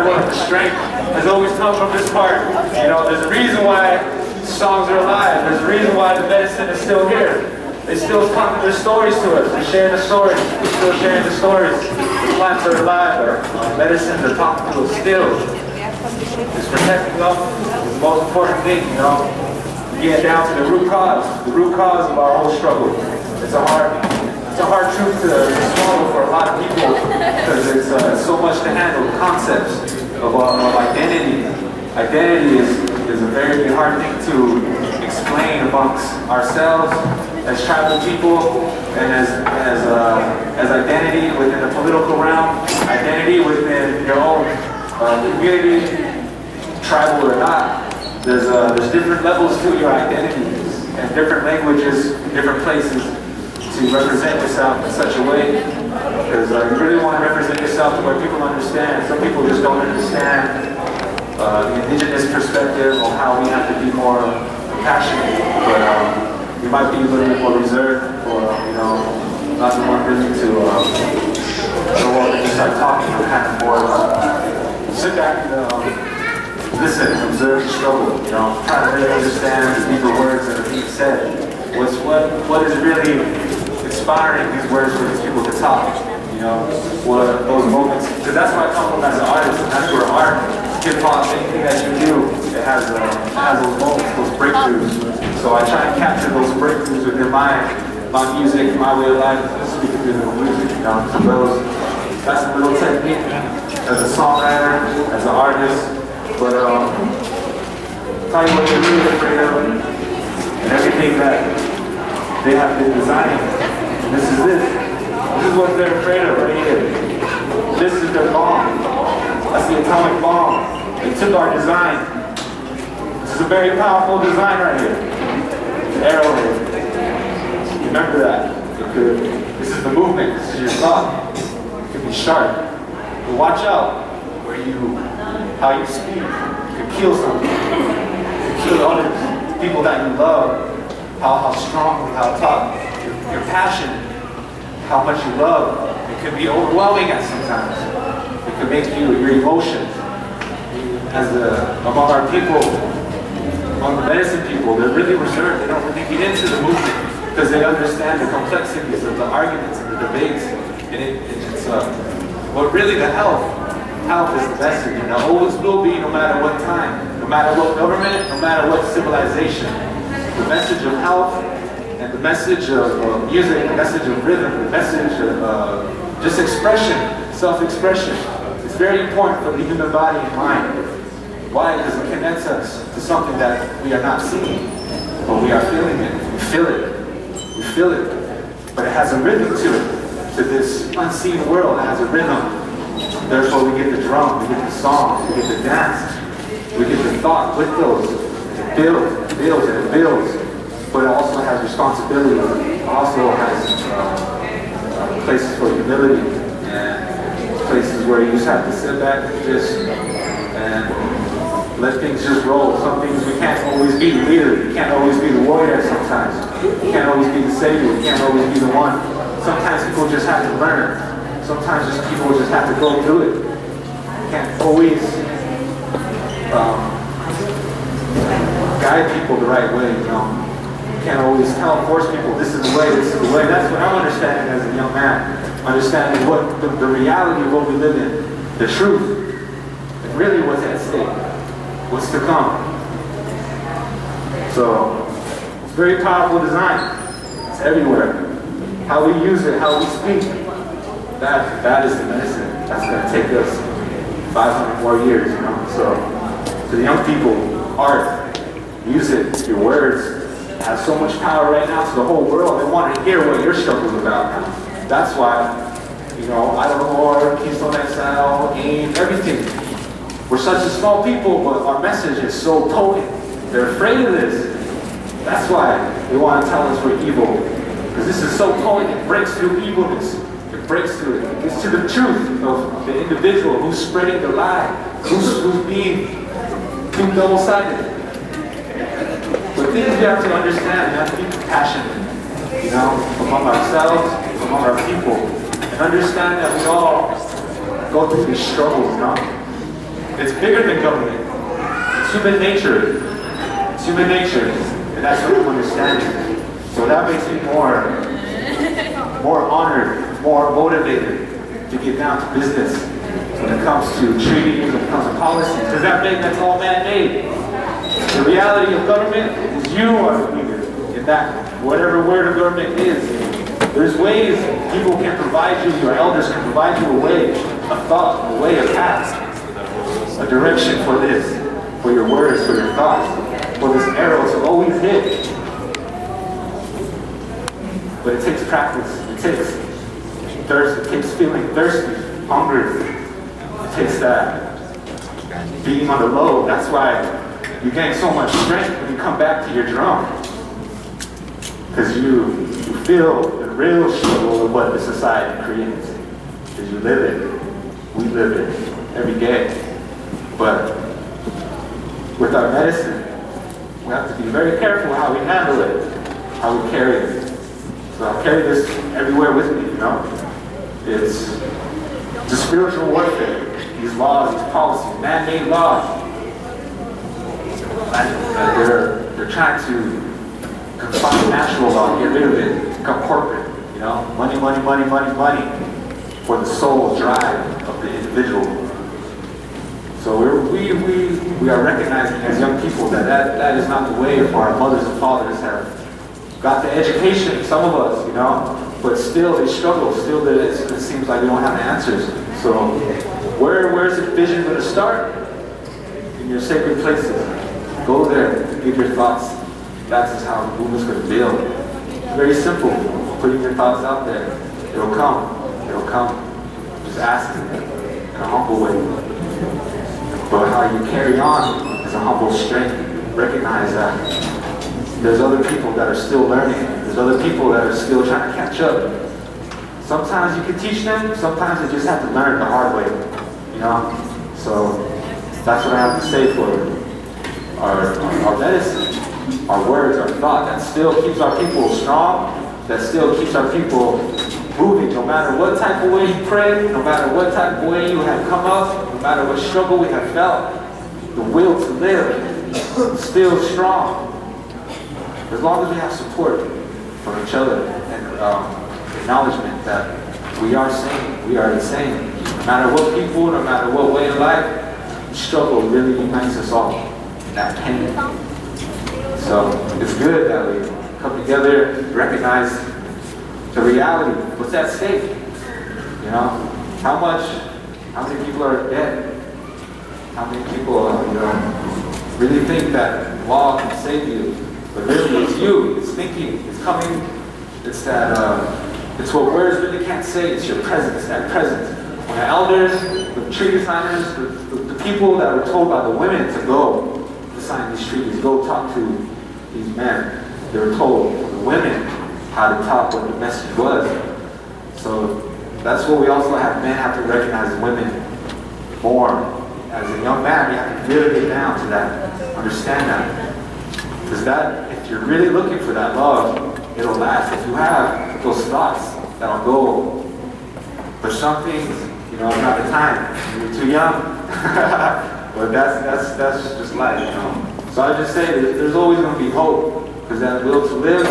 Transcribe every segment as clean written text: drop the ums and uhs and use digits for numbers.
matter what, the strength has always come from this part. You know, there's a reason why songs are alive. There's a reason why the medicine is still here. They still talk their stories to us. They're sharing the stories. We're still sharing the stories. The plants are alive. Our medicines are talking to us still. It's protecting them. It's the most important thing, you know. Get down to the root cause of our whole struggle. It's a hard truth to swallow for a lot of people because it's so much to handle. Concepts of identity. Identity is a very hard thing to explain amongst ourselves as tribal people and as identity within the political realm, identity within your own community, tribal or not. There's different levels to your identities and different languages, different places to represent yourself in such a way. Because you really want to represent yourself to where people understand. Some people just don't understand the indigenous perspective on how we have to be more compassionate. But we might be a little bit more reserved or, you know, not the one really to go up and just start talking. We're kind of more sit back and listen, observe the struggle, you know, try to really understand the deeper words that are being said. What is really inspiring these words for these people to talk, you know, what those moments, because that's where I come from as an artist, and that's where art, hip-hop, anything that you do, it has those moments, those breakthroughs. So I try and capture those breakthroughs within my music, my way of life, speaking through the music, you know, so that's a little technique as a songwriter, as an artist. But tell you what they're really afraid of, and everything that they have been designing. And this is what they're afraid of right here. This is their bomb. That's the atomic bomb. They took our design. This is a very powerful design right here. The arrowhead. Remember that. This is the movement. This is your thought. It can be sharp. But watch out how you speak. You can kill something. You can kill others, people that you love. How strongly, how tough. Your passion, how much you love. It can be overwhelming at sometimes. It can make your emotions. Among our people, among the medicine people, they're really reserved. They don't really get into the movement because they understand the complexities of the arguments and the debates. But really the health is the message, and it always will be, no matter what time, no matter what government, no matter what civilization. The message of health and the message of music, the message of rhythm, the message of just expression, self-expression. It's very important for the human body and mind. Why? Because it connects us to something that we are not seeing, but we are feeling it. We feel it. We feel it. But it has a rhythm to it. To this unseen world, it has a rhythm. Therefore, we get the drum, we get the song, we get the dance, we get the thought with those. It builds, and it builds. But it also has responsibility. It also has places for humility and places where you just have to sit back and let things just roll. Some things we can't always be the leader. We can't always be the warrior sometimes. We can't always be the savior. We can't always be the one. Sometimes people just have to learn. Sometimes people just have to go through it. You can't always guide people the right way, you know. You can't always force people, this is the way, this is the way. That's what I'm understanding as a young man. Understanding what the reality of what we live in. The truth. And really what's at stake. What's to come. So, it's a very powerful design. It's everywhere. How we use it, how we speak. That is the medicine. That's going to take us 500 more years, you know. So, to the young people, art, music, your words have so much power right now to the whole world. They want to hear what your struggle's about. That's why, you know, I don't know, Keystone XL, AIM, everything. We're such a small people, but our message is so potent. They're afraid of this. That's why they want to tell us we're evil. Because this is so potent, it breaks through evilness. Breaks through it. It gets to the truth of the individual who's spreading the lie, who's being too double-sided. But things we have to understand, we have to be compassionate, you know, among ourselves, among our people, and understand that we all go through these struggles, you know. It's bigger than government. It's human nature. It's human nature. And that's what I'm understanding. So that makes me more honored, more motivated to get down to business when it comes to treaties, when it comes to policies. Because that's all man-made. The reality of government is you are the leader in that, whatever word of government is. There's ways people can provide you, your elders can provide you a way, a thought, a way, a path, a direction for this, for your words, for your thoughts, for this arrow to always hit. But it takes practice, it takes thirst, it takes feeling thirsty, hungry. It takes that being on the low. That's why you gain so much strength when you come back to your drum. Because you feel the real struggle of what the society creates. Because you live it. We live it every day. But with our medicine, we have to be very careful how we handle it, how we carry it. So I carry this everywhere with me, you know? It's a spiritual warfare. These laws, these policies, man-made laws. And they're trying to confine natural law, get rid of it, become corporate, you know? Money, money, money, money, money for the soul drive of the individual. So we are recognizing as young people that is not the way for our mothers and fathers have got the education, some of us, you know, but still they struggle, still it seems like they don't have the answers. So where's the vision going to start? In your sacred places. Go there, give your thoughts. That's how the movement's going to build. It's very simple. Putting your thoughts out there. It'll come. It'll come. Just ask it in a humble way. But how you carry on is a humble strength. Recognize that there's other people that are still learning. There's other people that are still trying to catch up. Sometimes you can teach them. Sometimes they just have to learn the hard way. You know? So that's what I have to say for our medicine, our words, our thought. That still keeps our people strong. That still keeps our people moving. No matter what type of way you pray, no matter what type of way you have come up, no matter what struggle we have felt, the will to live is still strong. As long as we have support from each other and acknowledgement that we are sane, we are the same. No matter what people, no matter what way of life, the struggle really unites us all. That pain. So it's good that we come together, recognize the reality, what's at stake. You know, how many people are dead? How many people, really think that law can save you? But really, it's you, it's thinking, it's coming, it's that, it's what words really can't say, it's your presence, that presence. When the elders, the treaty signers, the people that were told by the women to go to sign these treaties, go talk to these men, they were told, the women, how to talk, what the message was. So that's what we also have, men have to recognize women more. As a young man, you have to really get down to that, understand that. Because that, if you're really looking for that love, it'll last. If you have those thoughts that'll go for some things, not the time. You're too young. But that's just life, So I just say there's always going to be hope, because that will to live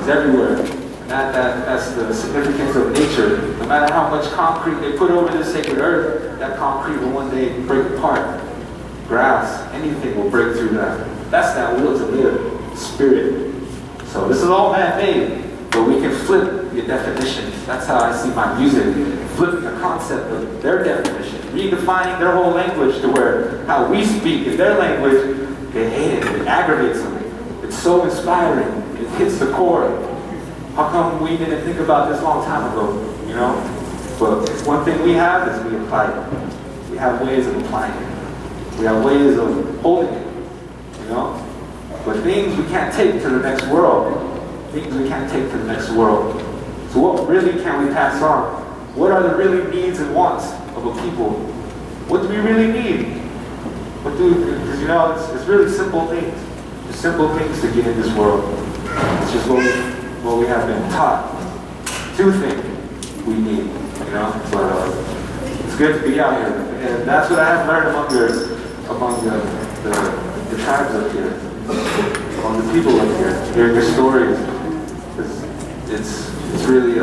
is everywhere. And that's the significance of nature. No matter how much concrete they put over this sacred earth, that concrete will one day break apart. Grass, anything will break through that. That's that will to live, spirit. So this is all man-made, but we can flip the definitions. That's how I see my music, flipping the concept of their definition, redefining their whole language to where how we speak in their language, they hate it, it aggravates them. It's so inspiring, it hits the core. How come we didn't think about this a long time ago, But one thing we have is we apply it. We have ways of applying it. We have ways of holding it. But things we can't take to the next world. Things we can't take to the next world. So what really can we pass on? What are the really needs and wants of a people? What do we really need? Because it's really simple things. It's simple things to get in this world. It's just what we have been taught to think we need, But it's good to be out here. And that's what I have learned among the tribes up here, among the people up here, hearing their stories. It's really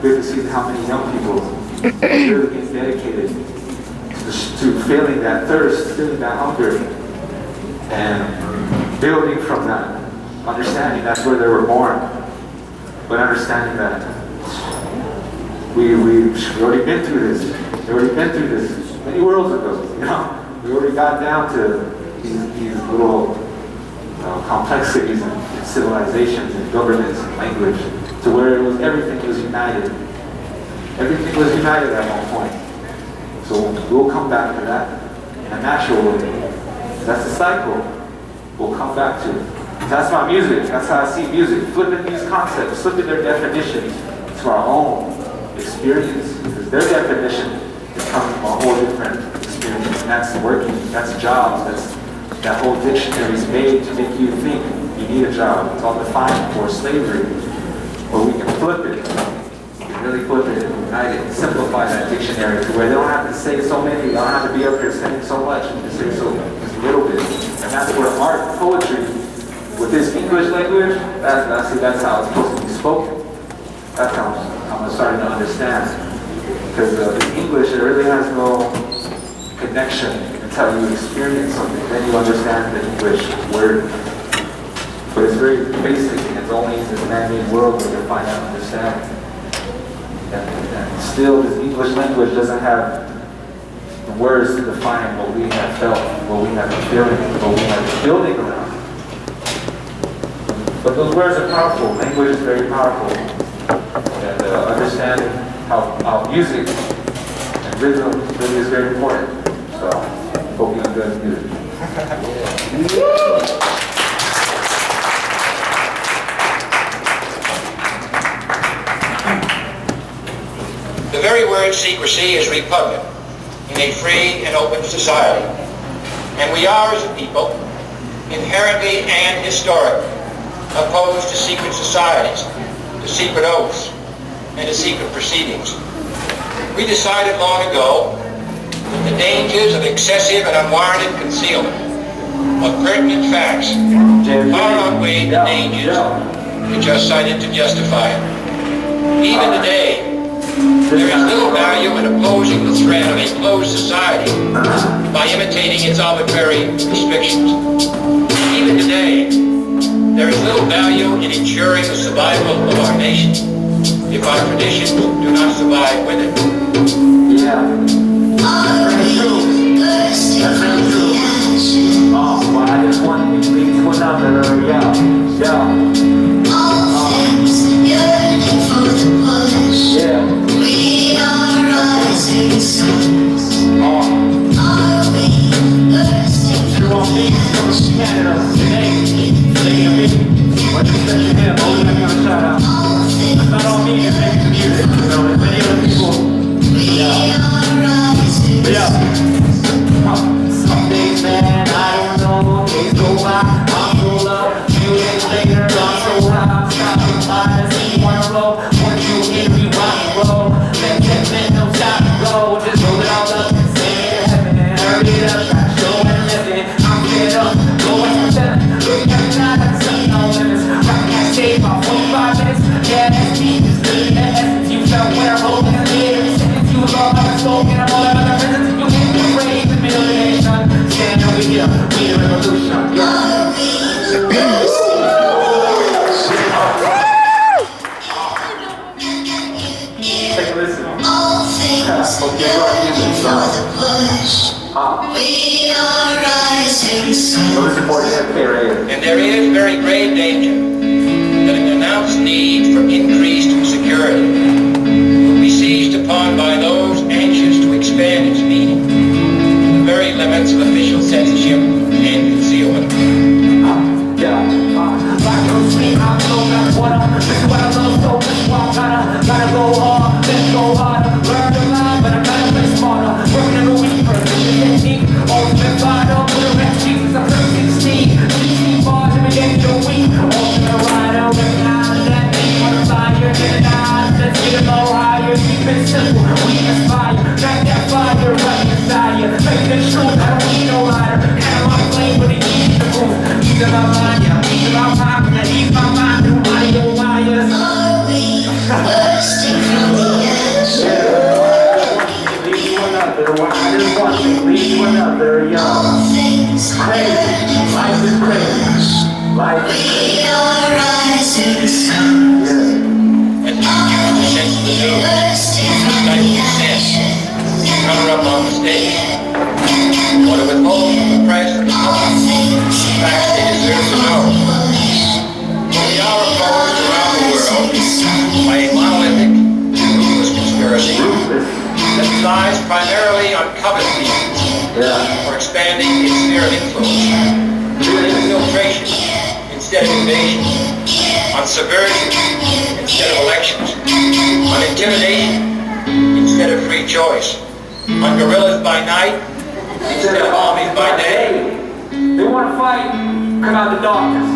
good to see how many young people are really being dedicated to feeling that thirst, feeling that hunger, and building from that, understanding that's where they were born, but understanding that we already been through this. We already been through this many worlds ago. You know, we already got down to these little complexities and civilizations and governments and language, to where everything was united. Everything was united at one point. So we'll come back to that in a natural way. That's the cycle we'll come back to. That's my music. That's how I see music. Flipping these concepts, flipping their definitions to our own experience. Because their definition is coming from a whole different experience. And that's working, that's jobs, that whole dictionary is made to make you think you need a job. It's all defined for slavery. But we can flip it. We can really flip it and unite it and simplify that dictionary to where they don't have to say so many, they don't have to be up here saying so much, you can say just a little bit. And that's where art, poetry, with this English language, that's how it's supposed to be spoken. That's how I'm starting to understand. Because in English, it really has no connection until you experience something. Then you understand the English word. But it's very basic, and it's only in this man-made world where you find out and understand. And still, this English language doesn't have the words to define what we have felt, what we have been feeling, what we have been building around. But those words are powerful. Language is very powerful. And understanding how music and rhythm really is very important. So, hope you enjoy the music. The very word secrecy is repugnant in a free and open society. And we are, as a people, inherently and historically opposed to secret societies, to secret oaths, and to secret proceedings. We decided long ago that the dangers of excessive and unwarranted concealment of pertinent facts far outweighed the dangers which are cited to justify it. Even today, there is little value in opposing the threat of a closed society by imitating its arbitrary restrictions. Even today, there is little value in ensuring the survival of our nation if our traditions do not survive with it. Yeah. That's very true. That's very true. Oh, well, I just want to lead to another. Yeah. All things yearning for the push. Yeah. We are rising suns. Oh. Are we bursting You want me from Canada today? Thinking of me? What you said to him? Oh, let me give a shout out. It's not on me, it's making the music. You know, there's many other people. Yeah. Some days, man, I don't know. Days go by, I'm full up. Few days later, I'm so high. I'm stopping by to see one roll. Once you hit me, rock and roll. Then 10 minutes, no stop and go. Just roll it all up and sing it heaven. Hurry it up, got show and living. I'm get up, go and pretend. Look at me now, like something no limits. Rockin' that stage about 45 minutes. Yeah, that's me, it's good in the essence. You felt when I'm holding the lid. Since you was all about the smoke and I'm all about the presence. You hit the raise the middle of the nation. Stand over here, we the revolution. Take a listen. all things yearning for the push. We are rising suns. And there is very grave danger that an announced need for increased security will be seized upon by those anxious to expand its meaning to the very limits of official censorship and concealment. Like no sleep, I'm so much water. This is what I love, so this is why I gotta go hard, then go harder. Learn to lie, but I gotta play smarter. Working every week for a vision technique. Always been fired up with a rap Jesus. I'm 16 bars every day of the week. There's one thing, leads to another, young. all things Crazy. Life is crazy. Life is crazy. we are rising sun. Yeah. And use the sense of the news, stifle dissent, cover up our mistakes, or to withhold from the press and the public facts they deserve to know. We are opposed around the world by a monolithic, ruthless conspiracy that relies primarily on covet means Yeah. for expanding its sphere of influence, on infiltration instead of invasion, on subversion instead of elections, on intimidation instead of free choice, on guerrillas by night instead of armies by day. They want to fight, come out the darkness.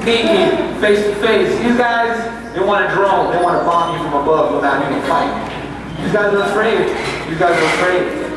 Meet me face to face. These guys, they want to drone. They want to bomb you from above without even fighting. These guys are afraid. These guys are afraid.